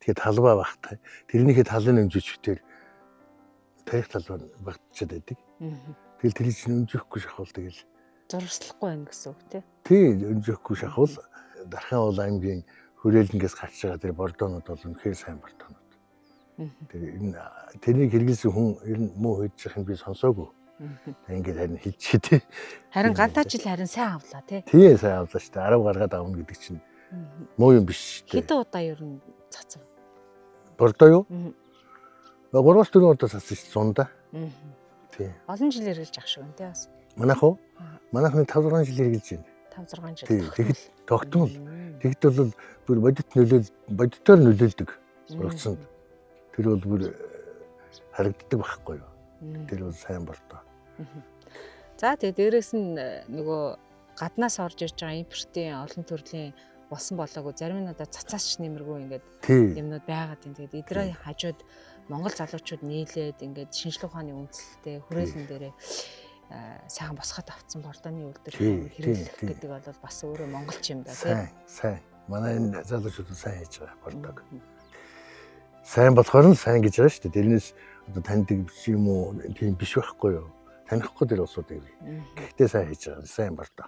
Тэгээд талбай багтай. Тэрнийхээ талын өнжөчгтэр тарих талбай багтчихэд байдаг. Тэгэл тэр чинь өнжөхгүй шахвал тэгэл зурслахгүй байна гэсэн үг тий өнжөхгүй шахвал Дархан уул аймгийн хүрээлэнгээс гарч байгаа тэр бордоонууд бол үнэхээр сайн бордоонууд. Тэрнийг хэрэглэсэн хүн ер нь муу хийж байгаа юм би сонсоогүй. Ингээд харин хэлчихээ тий. Харин гадаа жил харин сайн авлаа тий. Тий сайн авлаа шүү дээ. 10 гаргаад авна гэдэг чинь муу юм биш шүү дээ. Хэдэн удаа ер нь цацав? Бордоо юу? 3-4 удаа цацсан шүү дээ зундаа. Тий. Олон жил хэрэгжилж ах шиг байна тий бас. Манайх уу? Манайх 5-6 жил хэрэгжилж байна. 5-6 жил. Тий. Тэгэхэд тогтмол. Тэгэхэд бол бүр бодитоор нөлөөлдөг. Урагцсанд. Тэр бол бүр харагддаг байхгүй юу? Тэр бол сайн бордоо. За тэгээ дээрэс нь нөгөө гаднаас орж ирж байгаа импортын олон төрлийн болсон болоогүй зарим нь одоо цацаас ч нэмэргүй ингээд юмнууд байгаад байна. Тэгээд эдрээ хажууд Монгол залуучууд нийлээд ингээд шинжлэх ухааны үндэслэлтэй хүрээлэн дээрээ сайхан босгоод авцсан бордооны үйлдвэр хэрэглэх гэдэг бол бас өөрөө монголч юм да тийм. Сайн. Манай энэ залуучууд сайн хийж байгаа бордог. Сайн болохоор нь сайн гэж байгаа шүү дээ. Тэрнээс одоо таньдаг юм уу тийм биш байхгүй юу? Танихгүй тэр усууд юм. Гэхдээ сайн хийж байгаа. Сайн бордоо.